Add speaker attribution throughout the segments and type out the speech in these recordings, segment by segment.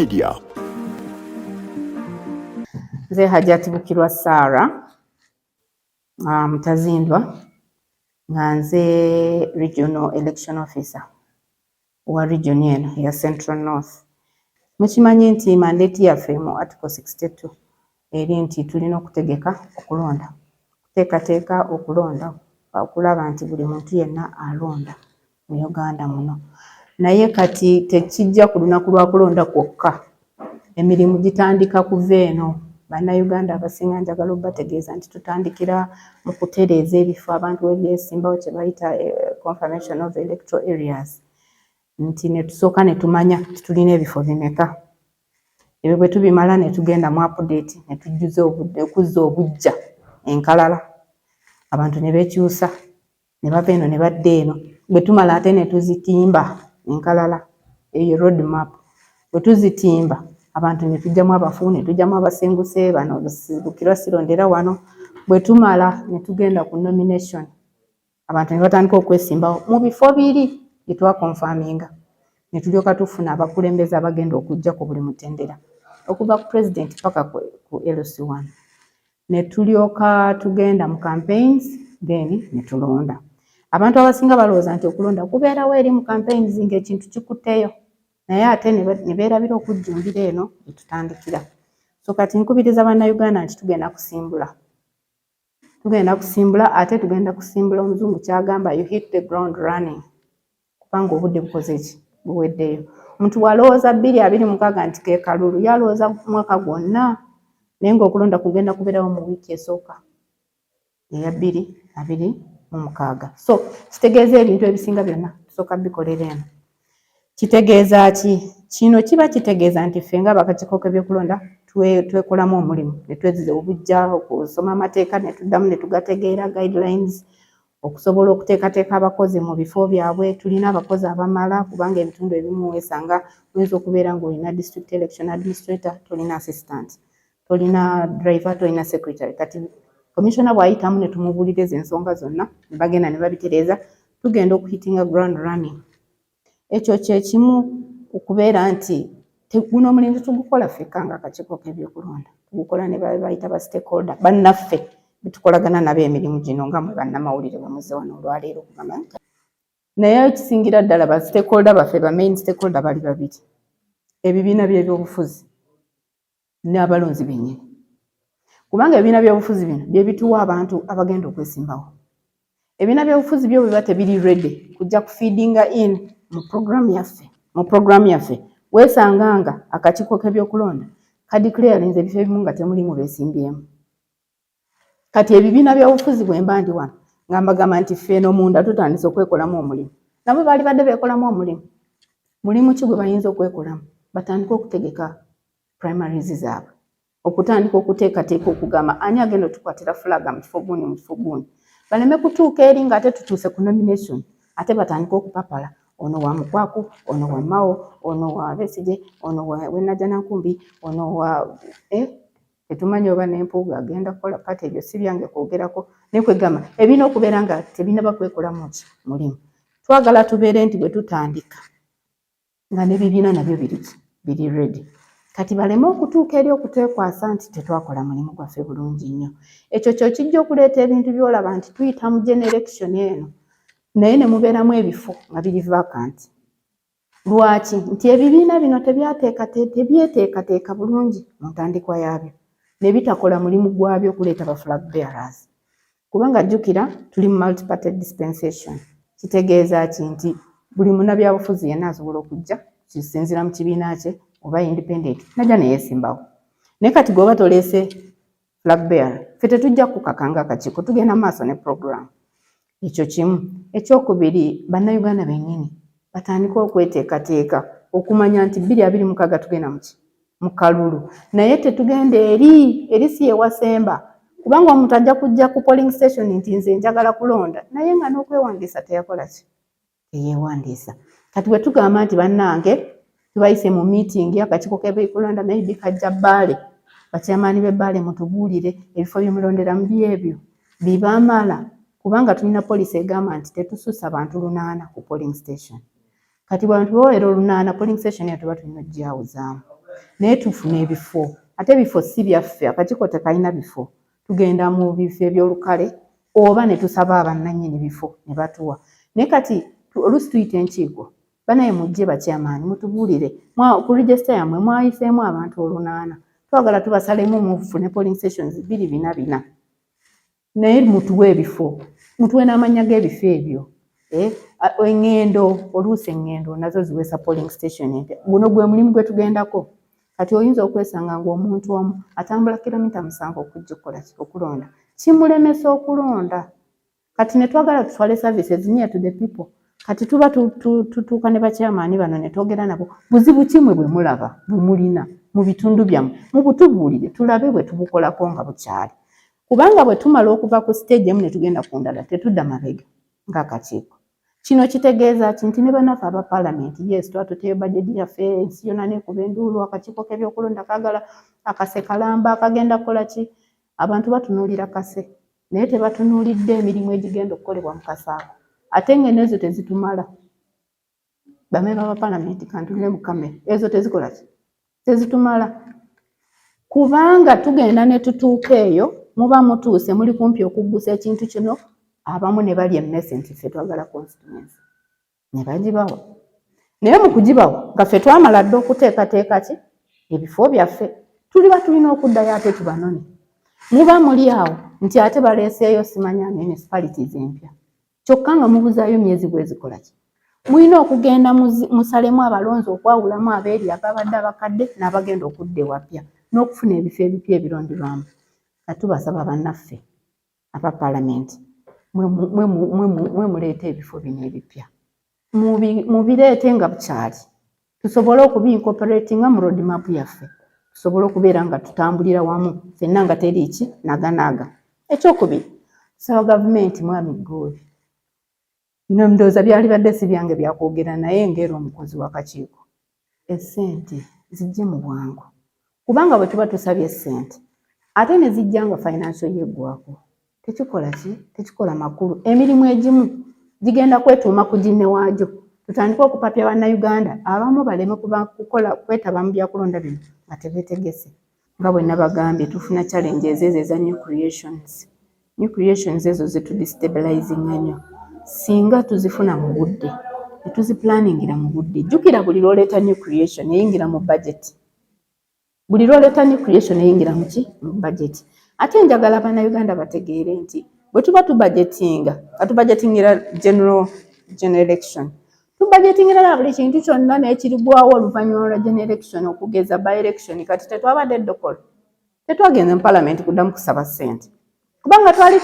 Speaker 1: Media.
Speaker 2: Nze Ateekateeka Sarah mutazindwa nga nze Regional Election Officer wa region eno ya Central North. Mukimanyi nti mandate yaffe mu Article 62 eri nti tulina okutegeka okulonda, kuteekateeka okulonda okulaba nti buli muntu yenna alonda mu Uganda muno. Naye kati tekijja ku lunaku lwa kulonda kwokka, emirimu gitandika kuva eno. Bannayuganda abasinga njagala obategeeza nti tutandikira mu kutereeza ebifo abantu we byesimbawo kye bayita confirmation of electoral areas, nti ne tusooka ne tumanya tulina ebifo bimeka. Ebyo bwe tubimala ne tugenda mu update ne tujjuza okuzza obujja enkalala, abantu ne beekyusa ne bava eno ne badda eno. Bwe tumala ate ne tuzitimba enkalala, eyo road map. Bwe tuzitimba abantu ne tujjamu abafu, ne tujjamu abasenguse, bano Bukulu sirondera wano. Bwe tumala ne tugenda ku nomination, abantu ne batandika okwesimbawo mu bifo biri bye twakonfaminga. Ne tulyoka tufuna abakulembeze abagenda okujja ku buli mutendera, okuva ku president paka ku LC1. Ne tulyoka tugenda mu campaigns, then ne tulonda. Abantu abasinga balowooza nti okulonda kubeerawo eri mu campaigns ng'ekintu kikutteyo, naye ate ne beerabira okujjumbira eno gye tutandikira. So kati nkubiriza bannayuganda nti tugenda kusimbula. Tugenda kusimbula ate tugenda kusimbula omuzungu kyagamba you hit the ground running. Kubanga obudde bukoze ki? Buweddeyo. Omuntu bw'alowooza 2026 nti ke kalulu, yalowooza mwaka gwonna, naye ng'okulonda kugenda kubeerawo mu wiiki esooka eya 2026. So kitegeeza ebintu ebisinga byonna tusooka bikolera eno. Kitegeeza ki? Kino kiba kitegeeza nti ffe ng'abakakiiko k'ebyokulonda twekolamu omulimu, ne twezza obujja okusoma amateeka, ne tuddamu ne tugategeera guidelines, okusobola okuteekateeka abakozi mu bifo byabwe. Tulina abakozi abamala kubanga ebitundu ebimu weesanga oyinza okubeera ng'olina district election administrator, tolina assistant, tolina driver, tolina secretary. Kati commissioner bw'ayitamu ne tumubuuliriza ensonga zonna, ne bagenda ne babitereeza, tugenda okuhitinga ground running. Ekyo kye kimu okubeera nti guno omulimu tugukola ffekka ng'akakiiko k'ebyokulonda. Tugukola ne bayita ba stakeholder bannaffe betukolagana nabo emirimu gino nga mwe bannamawulire bamuzze wano olwaleero okugamba. Naye ekisingira ddala ba stakeholder baffe, ba main stakeholder bali babiri: ebibiina by'ebyobufuzi n'abalonzi bennyini. Kubanga ebibiina by'obufuzi bino bye bituwa abantu abagenda okwesimbawo. Ebibiina by'obufuzi byo bwe tebiri ready kujja kufeedinga in mu program yaffe, weesanga nga akakiiko k'ebyokulonda kadeclarinze ebifo ebimu nga temulimu beesimbyemu. Kati ebibiina by'obufuzi bwe mba ndi wano nga mbagamba nti ffe eno munda tutandise okwekolamu omulimu, nabo baali badde beekolamu omulimu. Mulimu ki gwe bayinza okwekolamu? Batandika okutegeka primaries zaabwe, okutandika okuteekateeka okugamba ani agenda otukwatira fulaga mu kifo guuni mu kifo guuni. Baleme kutuuka eri nga ate tutuuse ku nomination, ate batandika okupapala. Ono wa Mukwaku, ono wa Mao, ono wa Besigye, ono wa Najjanankumbi, ono wa tetumanyi oba n'empuuga agenda kukola pati. Ebyo si byange kwogerako, naye kwegamba ebirina okubeera nga tebina bakwekolamu ki mulimu. Twagala tubeere nti bwe tutandika nga n'ebibiina nabyo biri ready. Kati baleme okutuuka eri okutekwasa nti tetwakola mulimu gwaffe bulungi nnyo. Ekyo kyo kijja okuleeta ebintu by'olaba nti tuyita mu generation eno, naye ne mubeeramu ebifo nga biri vacant. Lwaki? Nti ebibiina bino tebyeteekateeka bulungi mu ntandikwa yaabyo, ne bitakola mulimu gwabyo kuleeta ba flag bearers. Kubanga jjukira tuli mu multi-party dispensation. Kitegeeza ki? Nti buli munnabyabufuzi yenna asobola okujja kisinziira mu kibiina kye oba independent najja ne yeesimbawo. Naye kati gw'oba toleese flag bearer, ffe tetujja kukakanga akakiiko, tugenda maaso ne program. Ekyo kimu. Ekyokubiri, bannayuganda bennyini batandika okweteekateeka okumanya nti 2026 tugenda mu kalulu, naye tetugenda eri si yewasemba. Kubanga omuntu ajja kujja ku polling station nti nze njagala kulonda, naye nga n'okwewandiisa teyakola ki? Teyeewandiisa. Kati bwe tugamba nti bannange tubayise mu meeting y'akakiiko k'ebyokulonda, maybe kajja Bbaale, bakyamaani b'Ebbaale mutubuulire ebifo by'emulonderamu byebyo bibamala. Kubanga tulina poliisi egamba nti tetusussa bantu 800 ku polling station. Kati bw'abantu bawera 800, polling station eyo tuba tulina ogyawuzaamu. naye tufuna ebifo ate ebifo si byaffe akakiiko tekalina bifo tugenda mu bifo ebyolukale oba ne tusaba abannannyini bifo ne batuwa naye kati oluusi tuyita enkiiko banaye mujje bakyamaanyi mutubuulire ku register yammwe mwayiseemu abantu 800 twagala tubasalemu mufune polling stations 2 naye mutuwe ebifo mutuwe n'amannya g'ebifo ebyo engendo oluusi engendo nazo ziwesa polling station empya guno gwe mulimu gwe tugendako kati oyinza okwesanga ng'omuntu omu atambula kilomita 7 okujja okulonda kimulemesa okulonda kati ne twagala tutwale services near to the people kati tuba tutuuka ne bakyamaani bano ne twogera nabo buzibu kimwe bwe mulaba bumulina mu bitundu byammwe mubutubuulire tulabe bwe tubukolako nga bukyali kubanga bwe tumala okuva ku stage emu ne tugenda ku ndala tetudda mabega ng'akakiiko kino kitegeeza nti ne bannaffe aba paalamenti yes twatuteyo bajeti yaffe ensi yonna neekuba enduulu akakiiko k'ebyokulonda kaagala akase kalamba akagenda kukola ki abantu batunuulira kase naye tebatunuulidde emirimu egigenda okukolebwa mu kase ako ate ng'eno ezo tezitumala bamemba ba paalamenti kantulire mu kamera ezo tezikola ki tezitumala kubanga tugenda ne tutuuka eyo muba mutuuse muli kumpi okuggusa ekintu kino abamu ne balya emmese nti ffe twagala constituency ne bagibawa naye mu kugibawa nga ffe twamala dde okuteekateeka ki ebifo byaffe tuliba tulina okuddayo ate tubanone muba muli awo nti ate baleeseeyo simanya municipalities empya kyokka nga mubuzaayo myezi bwezikola ki mulina okugenda musalemu abalonzi okwawulamu abeeri ababadde abakadde n'abagenda okudda ewapya n'okufuna ebifo ebipya ebironderwamu nga tubasaba bannaffe aba paalamenti mwe muleeta ebifo bino ebipya mubireete nga bukyali tusobole okubiincorporatinga mu roadmap yaffe tusobole okubeera nga tutambulira wamu ffenna nga teri ki naganaaga ekyokubiri tusaba gavumenti mwami Goli bino ndowooza byali badde si byange byakwogera naye ng'era omukozi w'akakiiko essente zijje mu bwangu kubanga bwe tuba tusabye essente ate ne zijja nga financial yeggwako tekikola ki tekikola makulu emirimu egimu gigenda kwetuuma ku ginne waagyo tutandika okupapya bannayuganda abamu baleme kwetaba mu byakulonda bino nga tebeetegese nga bwe nabagambye tufuna challenges ezo eza new creations ezo zetudestabilizinga nnyo singa tuzifuna mu budde ne tuziplaningira mu budde jjukira buli lwoleeta new creation eyingira mu budget buli lwoleeta new creation eyingira mu ki mu budget ate njagala bannayuganda bategeere nti bwe tuba tubudgetinga katubudgetingira general election tubudgetingira buli kintu kyonna n'ekirigwawo oluvannyuma lwa general election okugeza by election kati tetwabadde eddokola tetwagenze mu paalamenti kuddamu kusaba ssente kubanga twali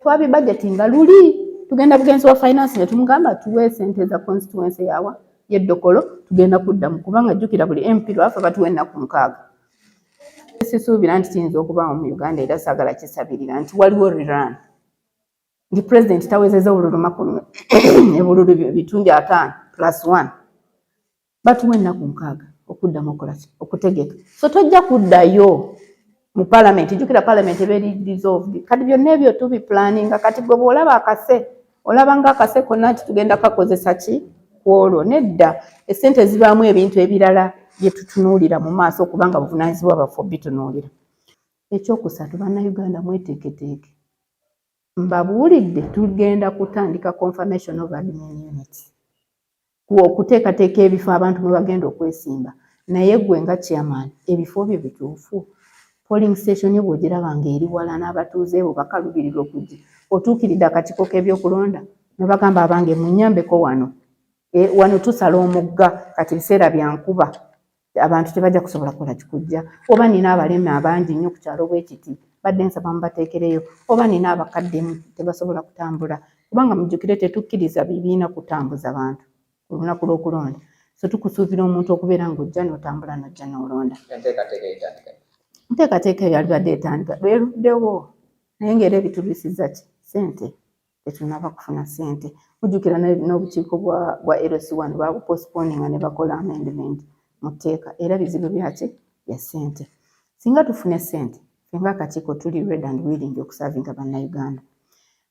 Speaker 2: twabibudgetinga luli tugenda bugenzi wa finance ne tumugamba tuwe ssente za constituency yawa yeddokolo tugenda kuddamu kubanga jjukira buli MP lwafe batuwa ennaku 6 sisuubira nti kiyinza okubaawo mu Uganda era saagala kisabirira nti waliwo rerun nti president tawezeza obululu ebululu bitundu 5+1 batuwa ennaku 6 okuddamu okolaki okutegeka so tojja kuddayo mu paalamenti jjukira paalamenti ebeeri dissolved kati byonna ebyo tubiplaninga kati gwe bw'olaba akase olaba nga akase konna nti tugenda kakozesa ki kwolwo nedda essente zibaamu ebintu ebirala bye tutunuulira mu maaso kubanga buvunaanyizibwa baffe bitunuulira ekyokusatu bannayuganda mweteeketeeke mbabuulidde tugenda kutandika confirmation of admin units okuteekateeka ebifo abantu mwe bagenda okwesimba naye gwe nga chairman ebifo byo bituufu polling station bw'ogiraba ng'eri wala n'abatuuze bo bakalubirirwa okujja otuukiridde akakiiko k'ebyokulonda ne bagamba abange munnyambeko wano wano tusala omugga kati biseera bya nkuba abantu tebajja kusobola kukola kikujja oba nina abaleme abangi nnyo ku kyalo bwekiti badde nsaba mubateekereyo oba nina abakaddemu tebasobola kutambula kubanga mujjukire tetukkiriza bibiina kutambuza bantu ku lunaku lw'okulonda so tukusuubira omuntu okubeera ng'ojja n'otambula n'ojja n'olonda enteekateeka eyo yalibadde etandika lweruddewo naye ng'era ebitubisizza ki ssente tetunaba kufuna ssente mujjukira n'obukiiko bwa LC1 babupostponinga ne bakola amendment mu tteeka era bizibu byaki bya ssente singa tufune ssente fenga akakiiko tuli ready and willing okusavinga bannayuganda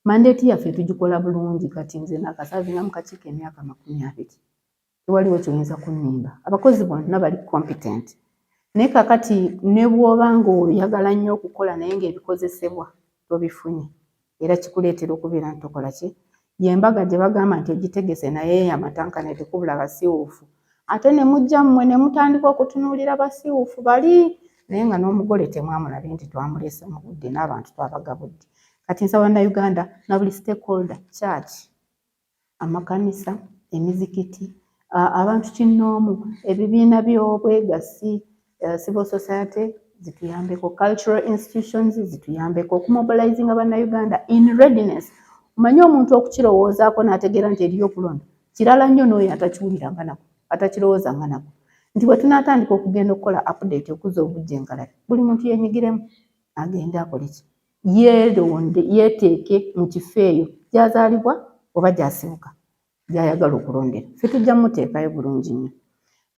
Speaker 2: mandate yaffe tugikola bulungi kati nze nakasavinga mu kakiiko emyaka 20 tewaliwo kyoyinza kunnimba. Abakozi bonna bali competent. Naye kakati ne bw'oba ng'oyagala nnyo okukola naye ng'ebikozesebwa tobifunye era kikuleetera okubeera nti tokola ki. Y'embaga gye bagamba nti ogitegese naye amatankane tekubula basiiwuufu. Ate ne mujja mmwe ne mutandika okutunuulira basiiwuufu bali naye nga n'omugole temwamulabe nti twamulese mu budde n'abantu twabagabudde. Kati nsaba Bannayuganda na buli stakeholder, church, amakanisa, emizikiti, abantu kinnoomu, ebibiina by'obwegassi, civil society zituyambeko, cultural institutions zituyambeko okumobilizinga Bannayuganda in readiness. Omanye omuntu okukirowoozaako n'ategeera nti eriyo okulonda kirala nnyo n'oyo atakiwuliranga nako, atakirowoozanga nako. Nti bwe tunaatandika okugenda okukola update okuzza obujja enkalala, buli muntu yenyigiremu agende akole ki, yeeronde yeeteeke mu kifo eyo gy'azaalibwa oba gy'asibuka gy'ayagala okulondera. Ffe tujja mmuteekayo bulungi nnyo.